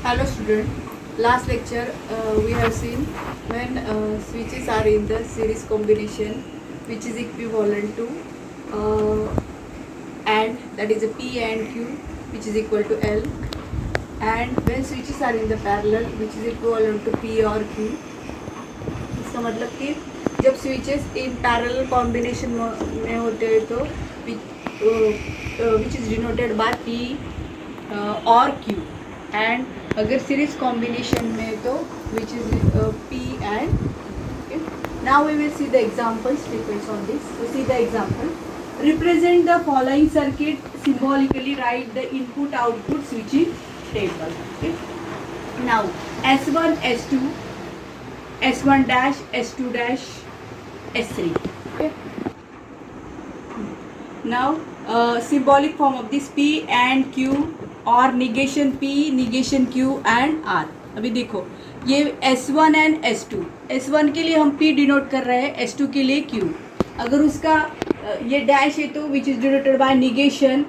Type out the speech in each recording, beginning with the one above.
Hello student, last lecture we have seen when switches are in the series combination which is equivalent to and that is a P and Q which is equal to L, and when switches are in the parallel which is equivalent to P or Q. इसका मतलब कि जब switches in parallel combination में होते हैं तो which is denoted by P or Q, and अगर series combination में तो which is P and okay. Now we will see the examples depends on this. So see the example. Represent the following circuit symbolically. Write the input output switching table. Okay. Now S1 S2 S1 dash S2 dash S3. Okay. Now symbolic form of this P and Q और negation P negation Q and R. अभी देखो ये S1 and S2. S1 के लिए हम P denote कर रहे हैं, S2 के लिए Q. अगर उसका ये डैश है तो which is denoted by negation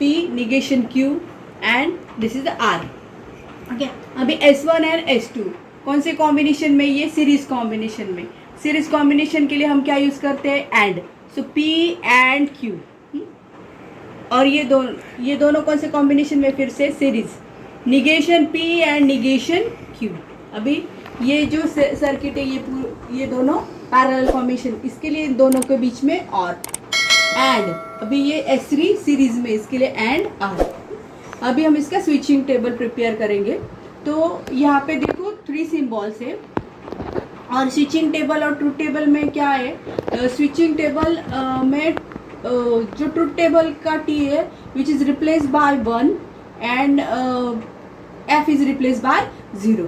P negation Q and this is the R. Okay. अभी S1 एंड S2 कौन से कॉम्बिनेशन में? ये सीरीज कॉम्बिनेशन में. सीरीज कॉम्बिनेशन के लिए हम क्या यूज़ करते हैं? And. So P and Q. और ये दोनों कौन से कॉम्बिनेशन में? फिर से series. Negation P and negation Q. अभी ये जो सर्किट है ये दोनों पैरेलल फॉर्मेशन, इसके लिए इन दोनों के बीच में और एंड. अभी ये S3 सीरीज में, इसके लिए एंड R. अभी हम इसका स्विचिंग टेबल प्रिपेयर करेंगे. तो यहाँ पे देखो 3 सिंबल्स है और स्विचिंग टेबल और ट्रूथ टेबल में क्या है? स्विचिंग टेबल में जो ट्रूथ टेबल का T है which is replace by 1 and F is replace by 0.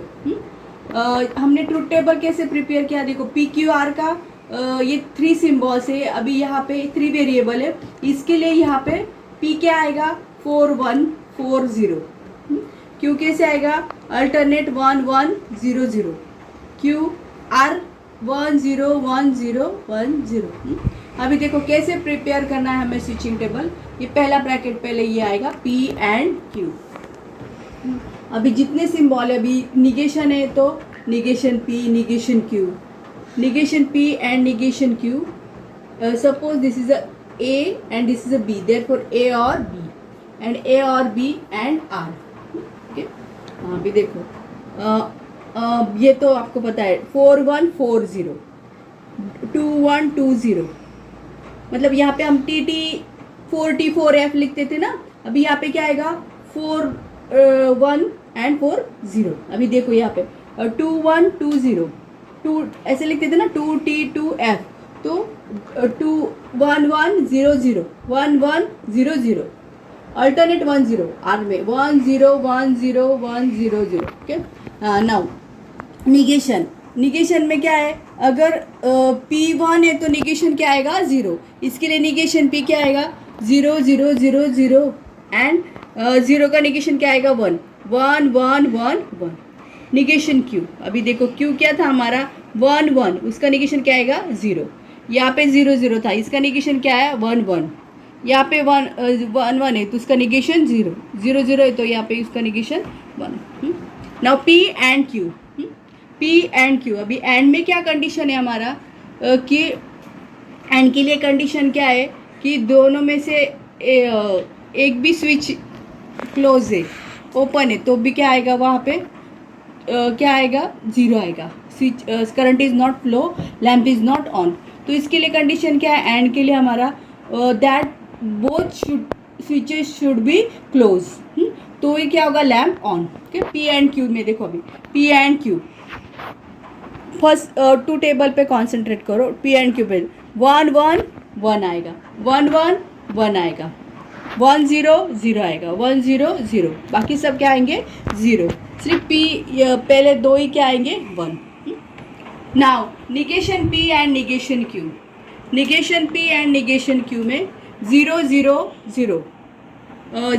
हमने ट्रूथ टेबल कैसे प्रिपेयर किया? देखो PQR का ये 3 सिम्बॉल्स है. अभी यहाँ पे 3 वेरिएबल है, इसके लिए यहाँ पे P क्या आएगा? 4 1 4 0. Q कैसे आएगा? अल्टरनेट 1 1 0 0. Q R 1 0 1 0 1 0. अभी देखो कैसे प्रिपेयर करना है हमें स्विचिंग टेबल. ये पहला ब्रैकेट पहले ये आएगा P एंड Q. अभी जितने सिंबल है, अभी निगेशन है तो negation P negation Q, negation P and negation Q. Suppose this is a A and this is a B, therefore A और B एंड A और B एंड R. ओके. अभी देखो ये तो आपको पता है 4 1 4 0 2 1 2 0. मतलब यहाँ पे हम TT 4T4F लिखते थे ना. अभी यहाँ पे क्या आएगा? 4 1 एंड 4 0. अभी देखो यहाँ पे 2 1 2 0 2 ऐसे लिखते थे ना, 2T 2F. तो 2 1 1 0 0 1 1 0 0 अल्टरनेट 1 0 आर में 1 0 1 0 1 0 0. ओके. नाउ निगेशन में क्या है? अगर P1 है तो निगेशन क्या आएगा? 0. इसके लिए निगेशन P क्या आएगा? 0 0 0 0 एंड 0 का निगेशन क्या आएगा? 1 1 1 1 1. Negation Q. अभी देखो Q क्या था हमारा? 1 1. उसका निगेशन क्या आएगा? 0. यहाँ पे 0 0 था, इसका निगेशन क्या है? 1 1. यहाँ पे 1 1 है तो उसका निगेशन 0 0 0 है तो यहाँ पे उसका negation 1. Now P and Q. P and Q. अभी एंड में क्या कंडीशन है हमारा? कि एंड के लिए कंडीशन क्या है कि दोनों में से एक भी स्विच क्लोज है, ओपन है, तो भी क्या आएगा वहाँ पे? क्या आएगा? 0 आएगा. Switch current is not flow, lamp is not on. तो इसके लिए कंडीशन क्या है एंड के लिए हमारा? That both switches should be close. तो ये क्या होगा? Lamp on. Okay. P and Q में देखो अभी P and Q. First 2 table पे कॉन्सेंट्रेट करो. P एंड Q पे 1 1 1 आएगा, 1 1 1 आएगा, 1 0 0 आएगा, 1 0 0. बाकी सब क्या आएंगे? 0. सिर्फ P पहले 2 ही क्या आएंगे? 1. Now negation P and negation Q. Negation P and negation Q में 0 0 0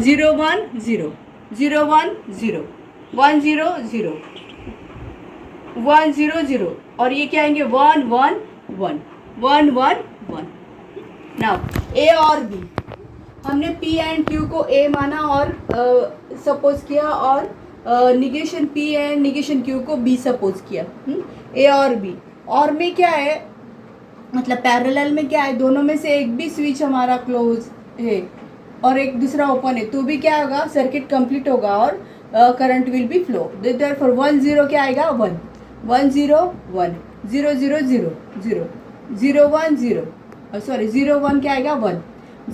0 1 0 0 1 0 1 0 0 1 0 0 और ये क्या आएंगे? 1 1 1 1 1 1. नाउ A और B. हमने P एंड Q को A माना और सपोज किया और negation P and negation Q को B सपोज किया, A और B। और में क्या है, मतलब पैरेलल में क्या है, दोनों में से एक भी स्विच हमारा क्लोज है और एक दूसरा ओपन है, तो भी क्या होगा, सर्किट कंप्लीट होगा और current will be flow. Therefore 1 0 क्या आएगा, 1 1 0 1 0 0 0 0 0 1 0 सॉरी 0 1 क्या आएगा, 1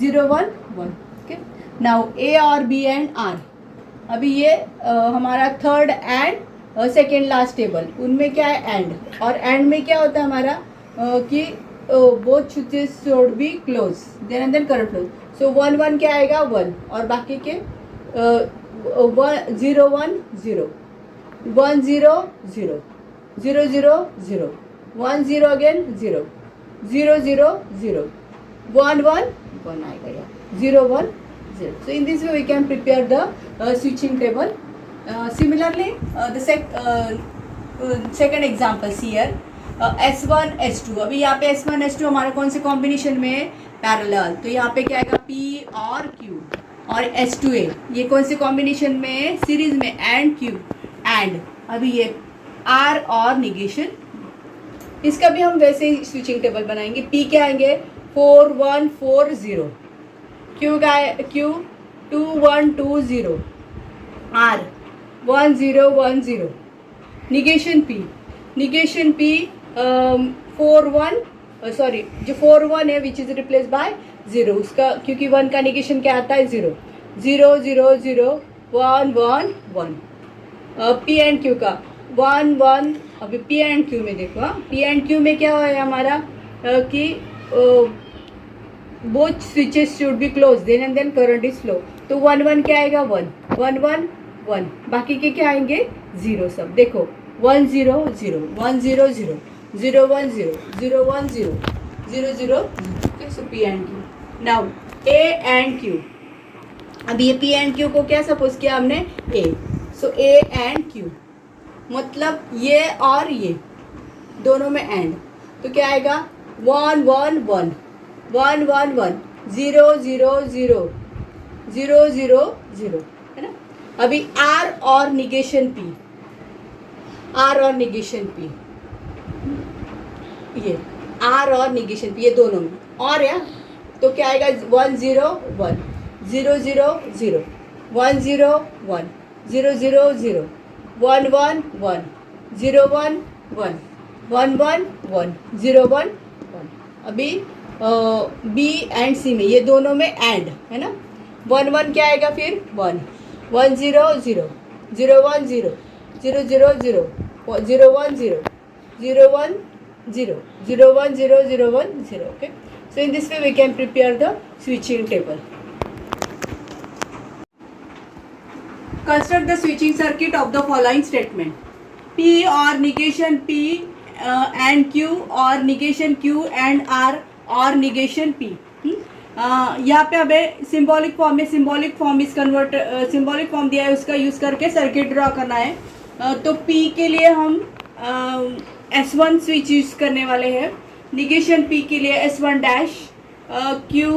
0 1 1। ओके, नाउ ए और बी एंड आर। अभी ये हमारा third and second last table, उनमें क्या है, एंड। और एंड में क्या होता है हमारा कि both switches should be close, then and then current flow. So 1 1 क्या आएगा, 1, और बाकी के 0 1 0 1 0 0 0 0 0 1 0 अगेन 0 0 0 0 1 1 1 आएगा या 0 1 0. So in this way we can prepare the switching table. Similarly, the second examples here, S1 S2. अभी यहाँ पे S1 S2 हमारा कौन से कॉम्बिनेशन में है, पैरेलल, तो यहाँ पे क्या आएगा, P और Q और S2A, ये कौन से कॉम्बिनेशन में है, सीरीज में, एंड Q एंड अभी ये R और निगेशन। इसका भी हम वैसे ही स्विचिंग टेबल बनाएंगे। P क्या आएंगे, 4 1 4 0, Q का Q 2 1 2 0, R 1 0 1 0, negation P 4 1 sorry जो 4 1 है विच इज रिप्लेस बाय 0, उसका क्योंकि 1 का निगेशन क्या आता है, 0 0 0 0 1 1 1। P एंड Q का 1 1, अभी P एंड Q में देखो, P एंड Q में क्या है हमारा कि both switches should be close, then and then current is flow. तो 1 1 क्या आएगा, 1 1 1 1, बाकी के क्या आएंगे, 0 सब। देखो 1 0 0 1 0 0 0 1 0 0 1 0 0 0। Okay, so P and Q। Now A and Q। अब ये P एंड Q को क्या सपोज किया हमने, A। So A and Q मतलब ये और ये दोनों में एंड, तो क्या आएगा, 1 1 1 1 1 1 0 0 0 0 0 0, है ना। अभी R और निगेशन P, R और निगेशन P, ये R और निगेशन P, ये दोनों में और या, तो क्या आएगा, 1 0 1 0 0 0 1 0 1 0 0 0 1 1 1 0 1 1 1 1 1 0 1 1। अभी B एंड C में, ये दोनों में एंड, है ना। 1 1 क्या आएगा, फिर 1 1 0 0 0 1 0 0 0 0 0 1 0 0 1 0 0 1 0 0 1 0। Okay, so in this way we can prepare the switching table. Construct the switching circuit of the following statement: P or negation P and Q or negation Q and R और negation P। यहाँ पे हमें symbolic form में, symbolic form इस convert, symbolic form दिया है, उसका use करके सर्किट ड्रॉ करना है। तो P के लिए हम S1 स्विच यूज करने वाले हैं, निगेशन P के लिए S1 dash, Q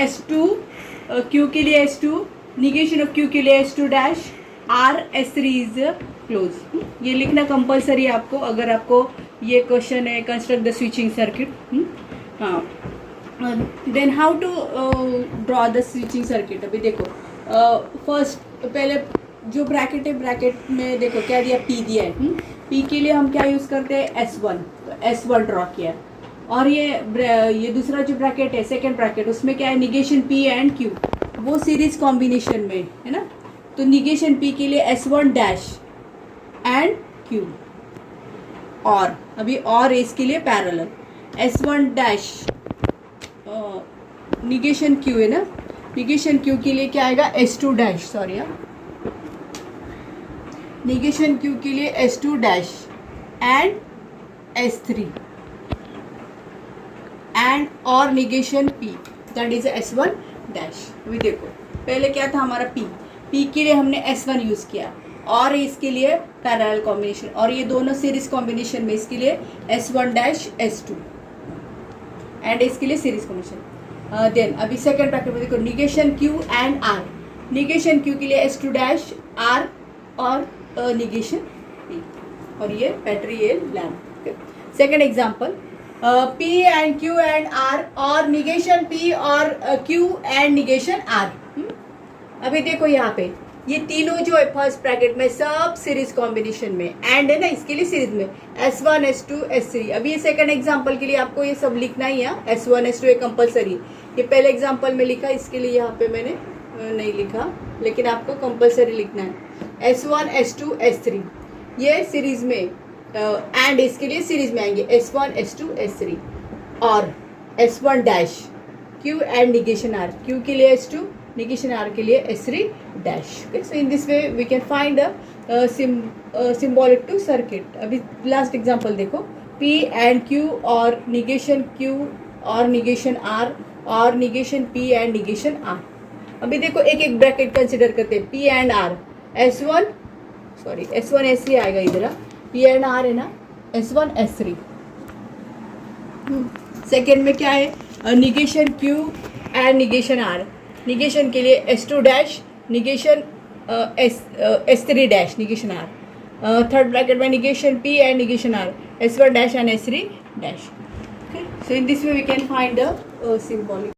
S2, Q के लिए S2, निगेशन ऑफ Q के लिए S2 dash, R S3 is close. ये लिखना कंपलसरी है आपको, अगर आपको ये क्वेश्चन है, कंस्ट्रक्ट द स्विचिंग सर्किट। हाँ, then how to draw the switching circuit. अभी देखो फर्स्ट पहले जो ब्रैकेट है, ब्रैकेट में देखो क्या दिया, P दिया है। P के लिए हम क्या यूज़ करते हैं, S1, तो S1 ड्रॉ किया। और ये दूसरा जो ब्रैकेट है, सेकेंड ब्रैकेट, उसमें क्या है, निगेशन P एंड Q, वो सीरीज कॉम्बिनेशन में है ना। तो निगेशन P के लिए S1 डैश एंड Q, और अभी और इसके लिए parallel S1 dash negation Q है ना, निगेशन Q के लिए क्या आएगा, S2 dash, sorry negation Q के लिए S2 dash and S3 and और negation P that is S1 dash. अभी देखो पहले क्या था हमारा P के लिए हमने S1 यूज़ किया और इसके लिए पैरेलल कॉम्बिनेशन, और ये दोनों सीरीज कॉम्बिनेशन में इसके लिए S1 डैश S2 एंड इसके लिए सीरीज कॉम्बिनेशन। देन अभी सेकेंड ब्रैकेट में देखो negation Q and R, negation Q के लिए S2 डैश R और निगेशन P, और ये बैटरी ये lamp. Second example, P and Q and R और निगेशन P और Q एंड निगेशन R। अभी देखो यहाँ पे ये तीनों जो है फर्स्ट ब्रैकेट में सब सीरीज कॉम्बिनेशन में, एंड है ना, इसके लिए सीरीज में S1 S2 S3। अभी ये सेकंड एग्जांपल के लिए आपको ये सब लिखना ही है, S1 S2 ये कंपलसरी। ये पहले एग्जांपल में लिखा, इसके लिए यहाँ पे मैंने नहीं लिखा, लेकिन आपको कंपलसरी लिखना है S1 S2 S3 ये सीरीज में, एंड इसके लिए सीरीज में आएंगे S1 S2 S3 और S1 dash Q and negation R, Q के लिए S2, negation R के लिए S3 dash। Okay, so in this way we can find a symbolic to circuit। अभी लास्ट एग्जांपल देखो, P and Q और negation Q और negation R और negation P and negation R। अभी देखो एक एक ब्रैकेट कंसिडर करते हैं, P and R, S1 S3 आएगा इधर, P and R है ना, S1 S3। सेकेंड में क्या है, negation Q and negation R। Negation के लिए S2 dash, negation S3 dash, negation R। Third bracket में negation P and negation R, S1 dash and S3 dash. Okay, so in this way we can find the symbolic